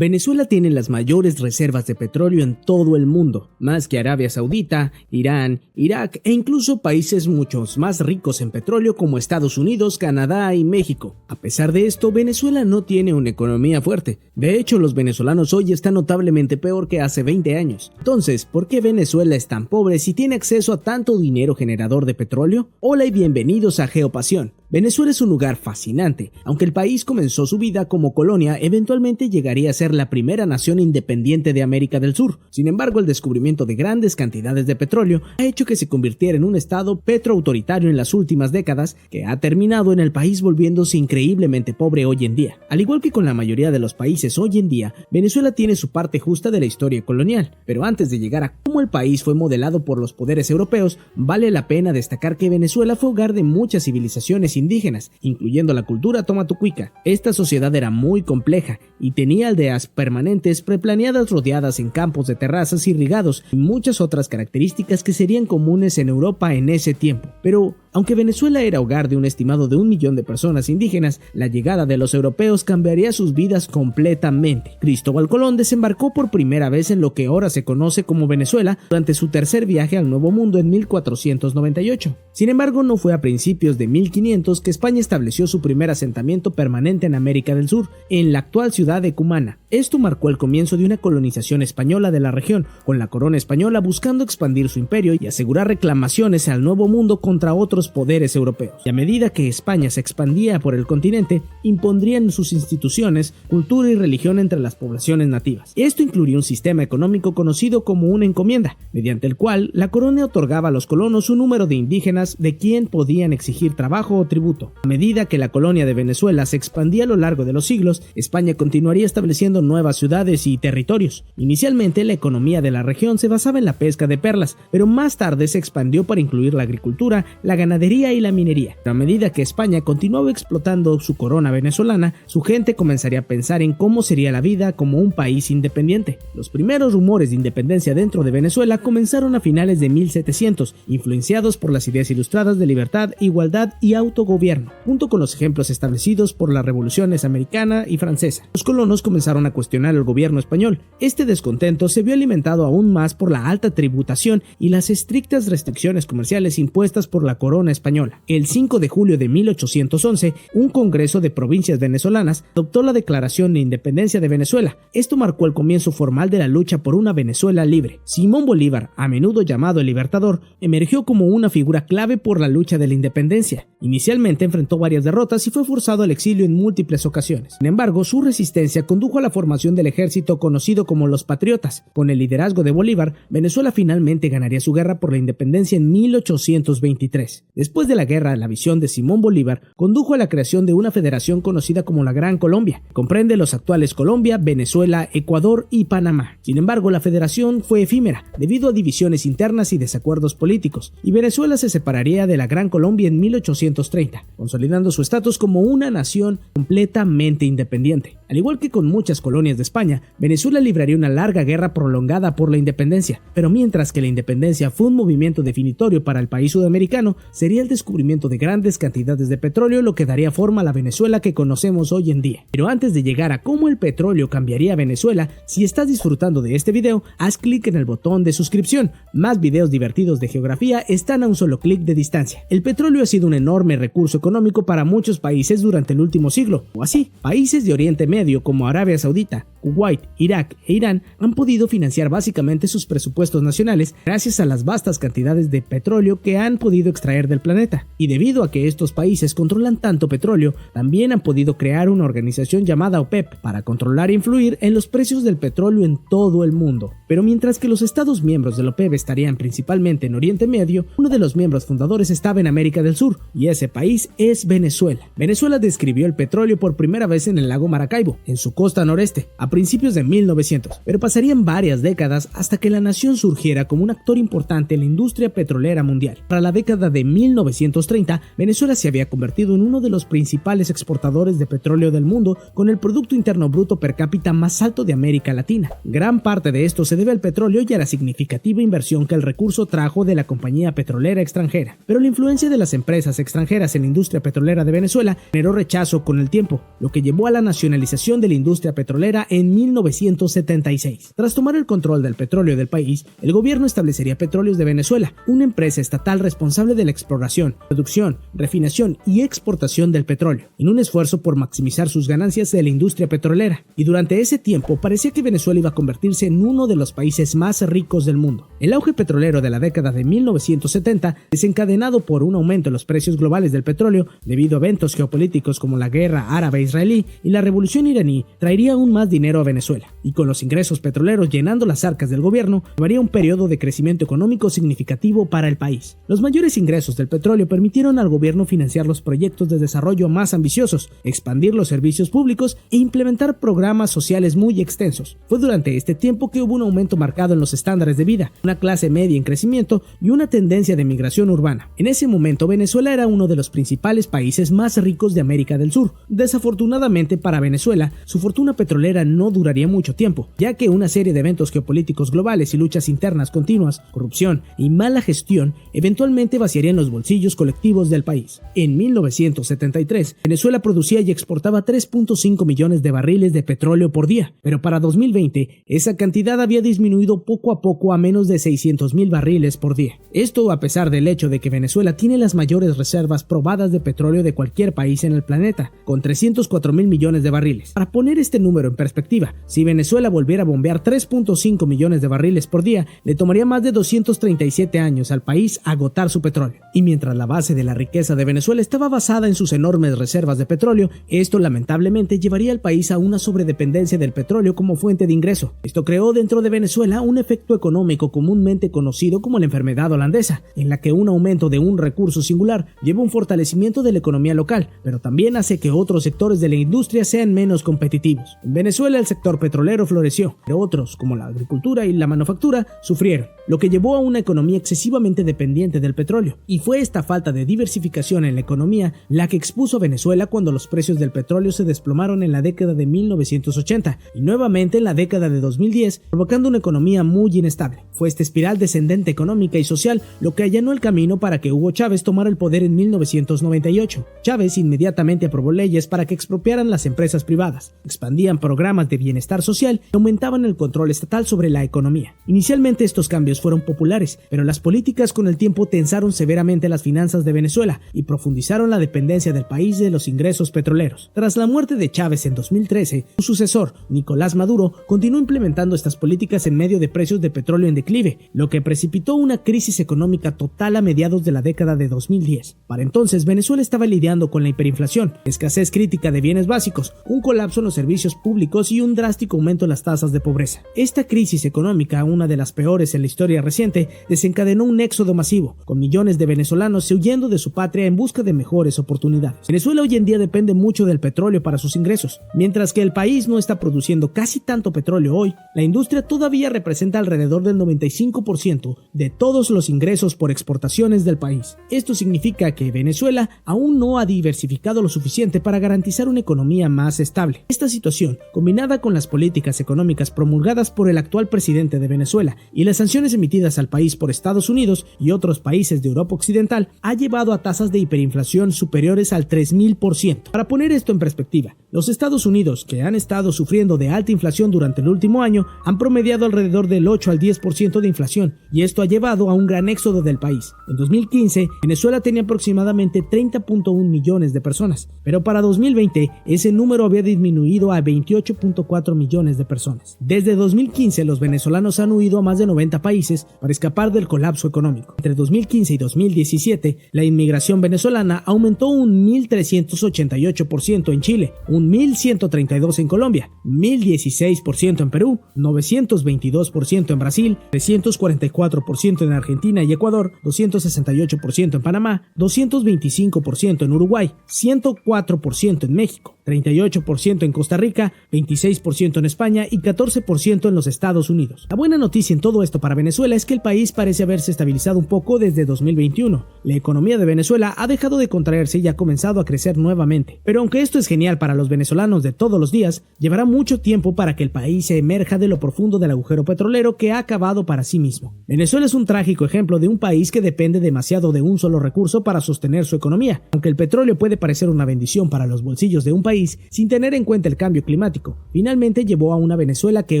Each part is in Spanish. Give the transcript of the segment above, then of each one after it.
Venezuela tiene las mayores reservas de petróleo en todo el mundo, más que Arabia Saudita, Irán, Irak e incluso países muchos más ricos en petróleo como Estados Unidos, Canadá y México. A pesar de esto, Venezuela no tiene una economía fuerte. De hecho, los venezolanos hoy están notablemente peor que hace 20 años. Entonces, ¿por qué Venezuela es tan pobre si tiene acceso a tanto dinero generador de petróleo? Hola y bienvenidos a Geopasión. Venezuela es un lugar fascinante. Aunque el país comenzó su vida como colonia, eventualmente llegaría a ser la primera nación independiente de América del Sur. Sin embargo, el descubrimiento de grandes cantidades de petróleo ha hecho que se convirtiera en un estado petroautoritario en las últimas décadas, que ha terminado en el país volviéndose increíblemente pobre hoy en día. Al igual que con la mayoría de los países hoy en día, Venezuela tiene su parte justa de la historia colonial. Pero antes de llegar a cómo el país fue modelado por los poderes europeos, vale la pena destacar que Venezuela fue hogar de muchas civilizaciones indígenas, incluyendo la cultura tomatucuica. Esta sociedad era muy compleja y tenía aldeas permanentes preplaneadas rodeadas en campos de terrazas irrigados y muchas otras características que serían comunes en Europa en ese tiempo. Pero aunque Venezuela era hogar de un estimado de 1 millón de personas indígenas, la llegada de los europeos cambiaría sus vidas completamente. Cristóbal Colón desembarcó por primera vez en lo que ahora se conoce como Venezuela durante su tercer viaje al Nuevo Mundo en 1498. Sin embargo, no fue a principios de 1500 que España estableció su primer asentamiento permanente en América del Sur, en la actual ciudad de Cumaná. Esto marcó el comienzo de una colonización española de la región, con la corona española buscando expandir su imperio y asegurar reclamaciones al Nuevo Mundo contra otros poderes europeos. Y a medida que España se expandía por el continente, impondrían sus instituciones, cultura y religión entre las poblaciones nativas. Esto incluía un sistema económico conocido como una encomienda, mediante el cual la corona otorgaba a los colonos un número de indígenas de quien podían exigir trabajo o tributo. A medida que la colonia de Venezuela se expandía a lo largo de los siglos, España continuaría estableciendo nuevas ciudades y territorios. Inicialmente, la economía de la región se basaba en la pesca de perlas, pero más tarde se expandió para incluir la agricultura, la ganadería y la minería. Pero a medida que España continuaba explotando su corona venezolana, su gente comenzaría a pensar en cómo sería la vida como un país independiente. Los primeros rumores de independencia dentro de Venezuela comenzaron a finales de 1700, influenciados por las ideas ilustradas de libertad, igualdad y autogobierno, junto con los ejemplos establecidos por las revoluciones americana y francesa. Los colonos comenzaron a cuestionar el gobierno español. Este descontento se vio alimentado aún más por la alta tributación y las estrictas restricciones comerciales impuestas por la corona española. El 5 de julio de 1811, un congreso de provincias venezolanas adoptó la Declaración de Independencia de Venezuela. Esto marcó el comienzo formal de la lucha por una Venezuela libre. Simón Bolívar, a menudo llamado el Libertador, emergió como una figura clave por la lucha de la independencia. Inicialmente enfrentó varias derrotas y fue forzado al exilio en múltiples ocasiones. Sin embargo, su resistencia condujo a la formación del ejército conocido como los Patriotas. Con el liderazgo de Bolívar, Venezuela finalmente ganaría su guerra por la independencia en 1823. Después de la guerra, la visión de Simón Bolívar condujo a la creación de una federación conocida como la Gran Colombia. Comprende los actuales Colombia, Venezuela, Ecuador y Panamá. Sin embargo, la federación fue efímera debido a divisiones internas y desacuerdos políticos, y Venezuela se separaría de la Gran Colombia en 1830, consolidando su estatus como una nación completamente independiente. Al igual que con muchas colonias de España, Venezuela libraría una larga guerra prolongada por la independencia, pero mientras que la independencia fue un movimiento definitorio para el país sudamericano, sería el descubrimiento de grandes cantidades de petróleo lo que daría forma a la Venezuela que conocemos hoy en día. Pero antes de llegar a cómo el petróleo cambiaría a Venezuela, si estás disfrutando de este video, haz clic en el botón de suscripción. Más videos divertidos de geografía están a un solo clic de distancia. El petróleo ha sido un enorme recurso económico para muchos países durante el último siglo, o así, países de Oriente Medio como Arabia Saudita, Kuwait, Irak e Irán han podido financiar básicamente sus presupuestos nacionales gracias a las vastas cantidades de petróleo que han podido extraer del planeta. Y debido a que estos países controlan tanto petróleo, también han podido crear una organización llamada OPEP para controlar e influir en los precios del petróleo en todo el mundo. Pero mientras que los estados miembros de la OPEP estarían principalmente en Oriente Medio, uno de los miembros fundadores estaba en América del Sur, y ese país es Venezuela. Venezuela describió el petróleo por primera vez en el lago Maracaibo, en su costa noreste, a principios de 1900, pero pasarían varias décadas hasta que la nación surgiera como un actor importante en la industria petrolera mundial. Para la década de 1930, Venezuela se había convertido en uno de los principales exportadores de petróleo del mundo, con el Producto Interno Bruto per cápita más alto de América Latina. Gran parte de esto se debe al petróleo y a la significativa inversión que el recurso trajo de la compañía petrolera extranjera. Pero la influencia de las empresas extranjeras en la industria petrolera de Venezuela generó rechazo con el tiempo, lo que llevó a la nacionalización nacionalización de la industria petrolera en 1976. Tras tomar el control del petróleo del país, el gobierno establecería Petróleos de Venezuela, una empresa estatal responsable de la exploración, producción, refinación y exportación del petróleo, en un esfuerzo por maximizar sus ganancias de la industria petrolera. Y durante ese tiempo parecía que Venezuela iba a convertirse en uno de los países más ricos del mundo. El auge petrolero de la década de 1970, desencadenado por un aumento en los precios globales del petróleo debido a eventos geopolíticos como la guerra árabe-israelí y la revolución iraní, traería aún más dinero a Venezuela, y con los ingresos petroleros llenando las arcas del gobierno, llevaría un periodo de crecimiento económico significativo para el país. Los mayores ingresos del petróleo permitieron al gobierno financiar los proyectos de desarrollo más ambiciosos, expandir los servicios públicos e implementar programas sociales muy extensos. Fue durante este tiempo que hubo un aumento marcado en los estándares de vida, una clase media en crecimiento y una tendencia de migración urbana. En ese momento, Venezuela era uno de los principales países más ricos de América del Sur. Desafortunadamente para Venezuela, su fortuna petrolera no duraría mucho tiempo, ya que una serie de eventos geopolíticos globales y luchas internas continuas, corrupción y mala gestión eventualmente vaciarían los bolsillos colectivos del país. En 1973, Venezuela producía y exportaba 3.5 millones de barriles de petróleo por día, pero para 2020 esa cantidad había disminuido poco a poco a menos de 600,000 barriles por día. Esto a pesar del hecho de que Venezuela tiene las mayores reservas probadas de petróleo de cualquier país en el planeta, con 304,000 millones de barriles. Para poner este número en perspectiva, si Venezuela volviera a bombear 3.5 millones de barriles por día, le tomaría más de 237 años al país agotar su petróleo. Y mientras la base de la riqueza de Venezuela estaba basada en sus enormes reservas de petróleo, esto lamentablemente llevaría al país a una sobredependencia del petróleo como fuente de ingreso. Esto creó dentro de Venezuela un efecto económico comúnmente conocido como la enfermedad holandesa, en la que un aumento de un recurso singular lleva un fortalecimiento de la economía local, pero también hace que otros sectores de la industria sean menos competitivos. En Venezuela el sector petrolero floreció, pero otros, como la agricultura y la manufactura, sufrieron, lo que llevó a una economía excesivamente dependiente del petróleo. Y fue esta falta de diversificación en la economía la que expuso a Venezuela cuando los precios del petróleo se desplomaron en la década de 1980 y nuevamente en la década de 2010, provocando una economía muy inestable. Fue esta espiral descendente económica y social lo que allanó el camino para que Hugo Chávez tomara el poder en 1998. Chávez inmediatamente aprobó leyes para que expropiaran las empresas privadas, expandían programas de bienestar social y aumentaban el control estatal sobre la economía. Inicialmente estos cambios fueron populares, pero las políticas con el tiempo tensaron severamente las finanzas de Venezuela y profundizaron la dependencia del país de los ingresos petroleros. Tras la muerte de Chávez en 2013, su sucesor, Nicolás Maduro, continuó implementando estas políticas en medio de precios de petróleo en declive, lo que precipitó una crisis económica total a mediados de la década de 2010. Para entonces, Venezuela estaba lidiando con la hiperinflación, escasez crítica de bienes básicos, un colapso en los servicios públicos y un drástico aumento en las tasas de pobreza. Esta crisis económica, una de las peores en la historia reciente, desencadenó un éxodo masivo, con millones de venezolanos huyendo de su patria en busca de mejores oportunidades. Venezuela hoy en día depende mucho del petróleo para sus ingresos. Mientras que el país no está produciendo casi tanto petróleo hoy, la industria todavía representa alrededor del 95% de todos los ingresos por exportaciones del país. Esto significa que Venezuela aún no ha diversificado lo suficiente para garantizar una economía más estable. Esta situación, combinada con las políticas económicas promulgadas por el actual presidente de Venezuela y las sanciones emitidas al país por Estados Unidos y otros países de Europa Occidental, ha llevado a tasas de hiperinflación superiores al 3000%. Para poner esto en perspectiva, los Estados Unidos, que han estado sufriendo de alta inflación durante el último año, han promediado alrededor del 8 al 10% de inflación, y esto ha llevado a un gran éxodo del país. En 2015, Venezuela tenía aproximadamente 30.1 millones de personas, pero para 2020 ese número había disminuido a 28.4 millones de personas. Desde 2015, los venezolanos han huido a más de 90 países para escapar del colapso económico. Entre 2015 y 2017, la inmigración venezolana aumentó un 1.388% en Chile, un 1.132% en Colombia, 1.016% en Perú, 922% en Brasil, 344% en Argentina y Ecuador, 268% en Panamá, 225% en Uruguay, 104% en México, 38% en Costa Rica, 26% en España y 14% en los Estados Unidos. La buena noticia en todo esto para Venezuela es que el país parece haberse estabilizado un poco desde 2021. La economía de Venezuela ha dejado de contraerse y ha comenzado a crecer nuevamente. Pero aunque esto es genial para los venezolanos de todos los días, llevará mucho tiempo para que el país se emerja de lo profundo del agujero petrolero que ha acabado para sí mismo. Venezuela es un trágico ejemplo de un país que depende demasiado de un solo recurso para sostener su economía. Aunque el petróleo puede parecer una bendición para los bolsillos de un país, país sin tener en cuenta el cambio climático. Finalmente llevó a una Venezuela que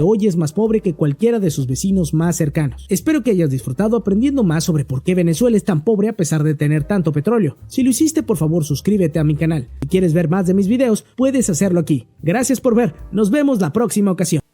hoy es más pobre que cualquiera de sus vecinos más cercanos. Espero que hayas disfrutado aprendiendo más sobre por qué Venezuela es tan pobre a pesar de tener tanto petróleo. Si lo hiciste, por favor suscríbete a mi canal. Si quieres ver más de mis videos, puedes hacerlo aquí. Gracias por ver, nos vemos la próxima ocasión.